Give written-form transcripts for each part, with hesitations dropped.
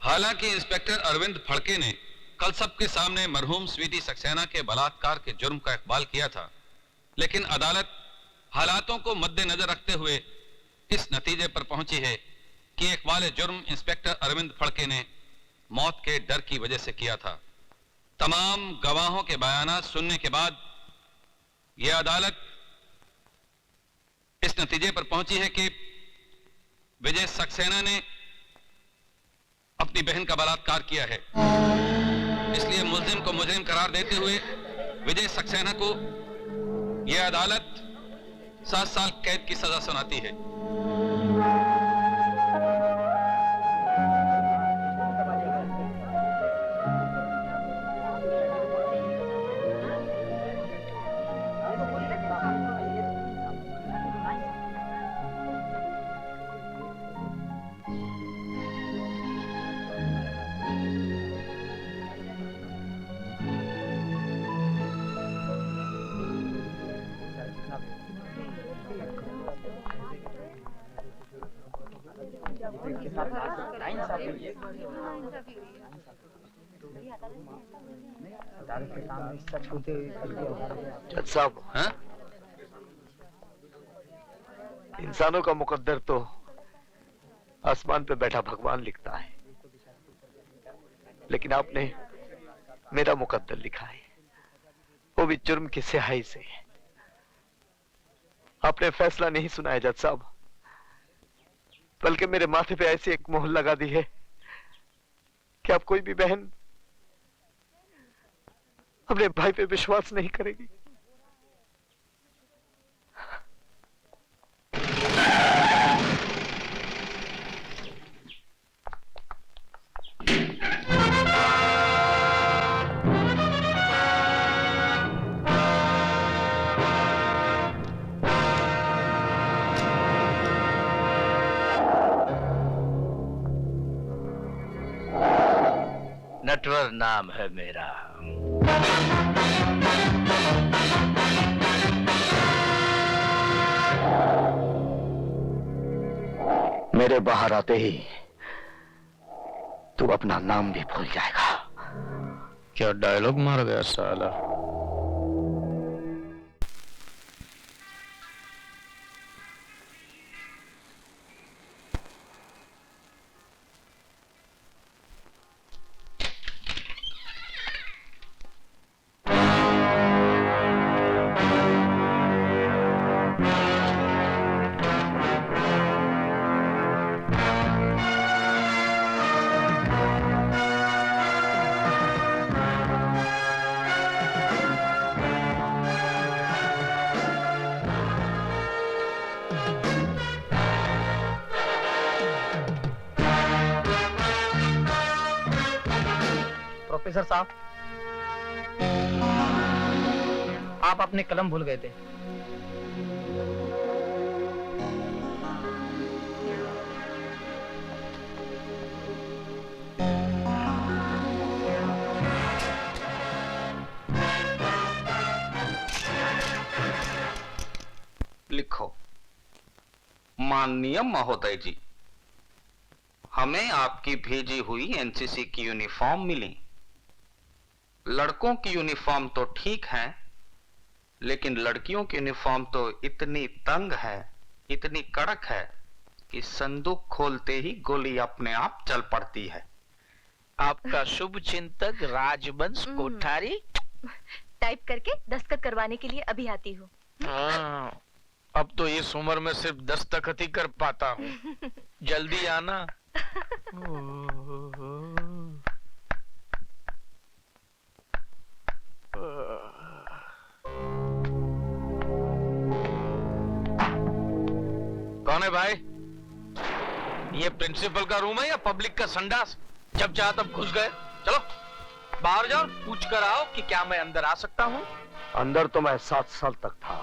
हालांकि इंस्पेक्टर अरविंद फड़के ने कल सबके सामने मरहूम स्वीटी सक्सेना के बलात्कार के जुर्म का इकबाल किया था, लेकिन अदालत हालातों को मद्देनजर रखते हुए इस नतीजे पर पहुंची है कि इकबाल जुर्म इंस्पेक्टर अरविंद फड़के ने मौत के डर की वजह से किया था। तमाम गवाहों के बयानात सुनने के बाद यह अदालत इस नतीजे पर पहुंची है कि विजय सक्सेना ने अपनी बहन का बलात्कार किया है। इसलिए मुल्जिम को मुजरिम करार देते हुए विजय सक्सेना को यह अदालत 7 साल कैद की सजा सुनाती है। जज साहब, इंसानों का मुकद्दर तो आसमान पे बैठा भगवान लिखता है, लेकिन आपने मेरा मुकद्दर लिखा है, वो भी जुर्म की स्याही से। आपने फैसला नहीं सुनाया जज साहब, बल्कि मेरे माथे पे ऐसी एक मोहर लगा दी है कि अब कोई भी बहन अपने भाई पे विश्वास नहीं करेगी। नटवर नाम है मेरा। मेरे बाहर आते ही तू अपना नाम भी भूल जाएगा। क्या डायलॉग मार गया साला। प्रोफेसर साहब, आप अपने कलम भूल गए थे। लिखो। माननीय महोदय जी, हमें आपकी भेजी हुई एनसीसी की यूनिफॉर्म मिली। लड़कों की यूनिफॉर्म तो ठीक है, लेकिन लड़कियों की यूनिफॉर्म तो इतनी तंग है, इतनी कड़क है कि संदूक खोलते ही गोली अपने आप चल पड़ती है। आपका शुभ चिंतक राजवंश कोठारी। टाइप करके दस्तखत करवाने के लिए अभी आती हूँ। अब तो इस उम्र में सिर्फ दस्तखत ही कर पाता हूँ। जल्दी आना। कौन है भाई? ये प्रिंसिपल का रूम है या पब्लिक का संडास? जब चाहा तब घुस गए। चलो बाहर जाओ, पूछ कर आओ कि क्या मैं अंदर आ सकता हूँ। अंदर तो मैं 7 साल तक था,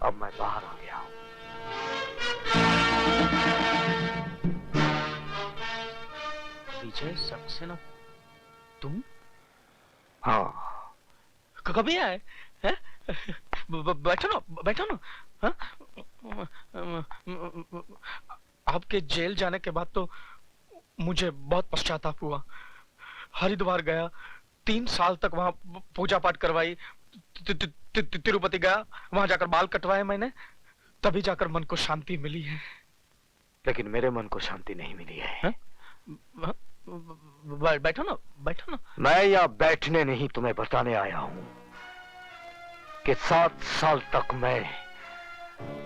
अब मैं बाहर आ गया हूँ। विजय सक्सेना, तुम? हाँ। कभी आए? बैठो ना, बैठो ना। आपके जेल जाने के बाद तो मुझे बहुत पश्चाताप हुआ। हरिद्वार गया, 3 साल तक वहां पूजा पाठ करवाई। तिरुपति गया, वहां जाकर बाल कटवाए मैंने, तभी जाकर मन को शांति मिली है। लेकिन मेरे मन को शांति नहीं मिली है। बैठो ना, बैठो ना। मैं यहाँ बैठने नहीं, तुम्हें बताने आया हूं कि 7 साल तक मैं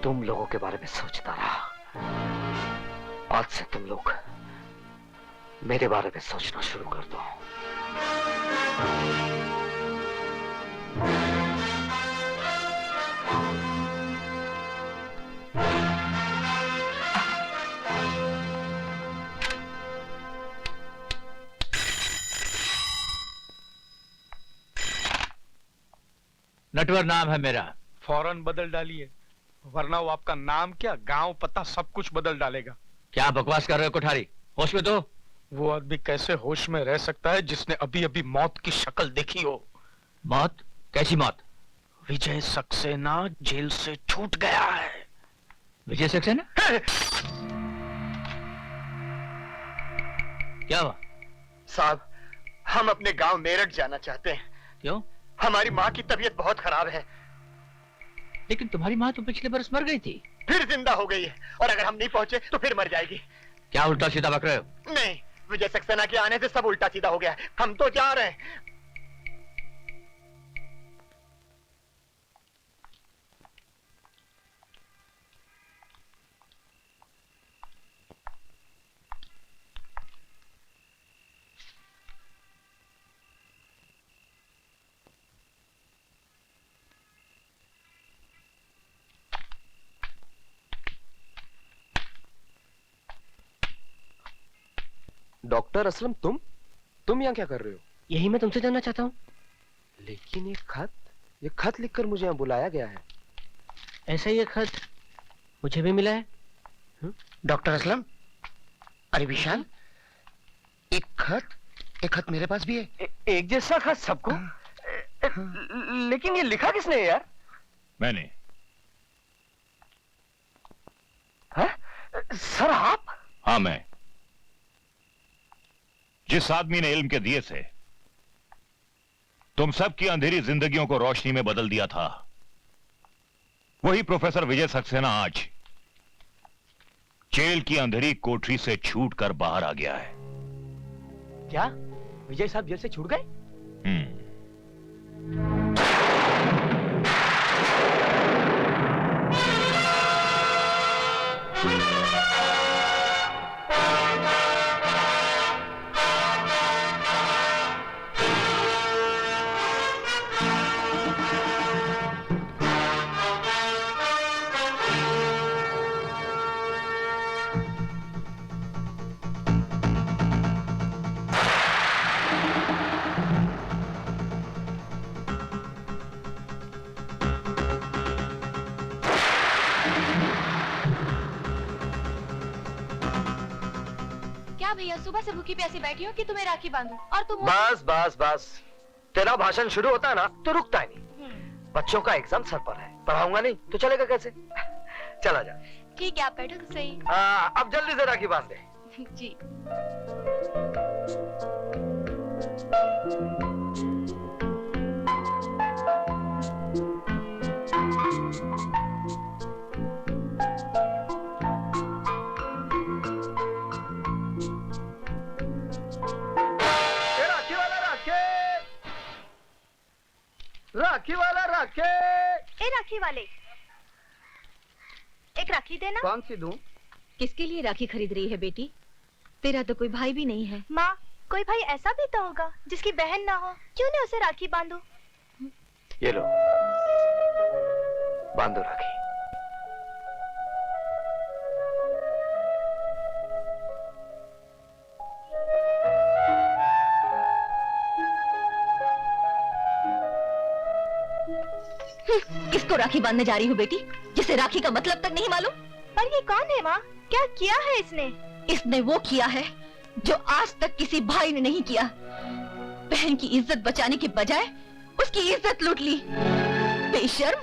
तुम लोगों के बारे में सोचता रहा। आज से तुम लोग मेरे बारे में सोचना शुरू कर दो। नटवर नाम है मेरा। फौरन बदल डालिए, वरना वो आपका नाम क्या, गांव पता सब कुछ बदल डालेगा। क्या बकवास कर रहे हो कोठारी? होश में तो। वो आदमी कैसे होश में रह सकता है जिसने अभी अभी मौत की शक्ल देखी हो? मौत? कैसी मौत? विजय सक्सेना जेल से छूट गया है। विजय सक्सेना? क्या हुआ? साहब, हम अपने गांव मेरठ जाना चाहते हैं। क्यों? हमारी माँ की तबीयत बहुत खराब है। लेकिन तुम्हारी माँ तो पिछले बरस मर गई थी। फिर जिंदा हो गई है, और अगर हम नहीं पहुंचे तो फिर मर जाएगी। क्या उल्टा सीधा बक रहे हो? नहीं, विजय सक्सेना के आने से सब उल्टा सीधा हो गया है। हम तो जा रहे हैं। डॉक्टर असलम, तुम यहाँ क्या कर रहे हो? यही मैं तुमसे जानना चाहता हूँ। लेकिन ये खत लिखकर मुझे यहाँ बुलाया गया है। ऐसा ही एक खत मुझे भी मिला है। डॉक्टर असलम, अरे विशाल, एक खत मेरे पास भी है। एक जैसा खत सबको? लेकिन ये लिखा किसने है यार? मैंने। सर आप? हाँ, मैं। जिस आदमी ने इल्म के दिए से तुम सबकी अंधेरी जिंदगियों को रोशनी में बदल दिया था, वही प्रोफेसर विजय सक्सेना आज जेल की अंधेरी कोठरी से छूटकर बाहर आ गया है। क्या विजय साहब जेल से छूट गए? क्या भैया, सुबह से भूखी प्यासी बैठी हो कि तुम्हें राखी बांधूं? और तुम बस बस बस, तेरा भाषण शुरू होता है ना तो रुकता ही नहीं। बच्चों का एग्जाम सर पर है, पढ़ाऊंगा नहीं तो चलेगा कैसे? चला जा। ठीक है, आप बैठो तो सही। अब जल्दी से राखी बांध दे। जी। राखी वाला राखे। ए राखी वाले, एक राखी देना। कौन सी दूं? किसके लिए राखी खरीद रही है बेटी? तेरा तो कोई भाई भी नहीं है। माँ, कोई भाई ऐसा भी तो होगा जिसकी बहन ना हो, क्यों नहीं उसे राखी बांधो? ये लो, बांधो राखी। किसको राखी बांधने जा रही हो बेटी, जिसे राखी का मतलब तक नहीं मालूम? पर ये कौन है माँ? क्या किया है इसने? इसने वो किया है जो आज तक किसी भाई ने नहीं किया। बहन की इज्जत बचाने के बजाय उसकी इज्जत लूट ली। बेशर्म,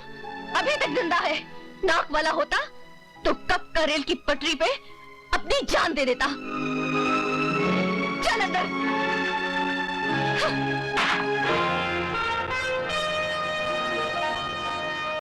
अभी तक जिंदा है। नाक वाला होता तो कब का रेल की पटरी पे अपनी जान दे देता। हाँ।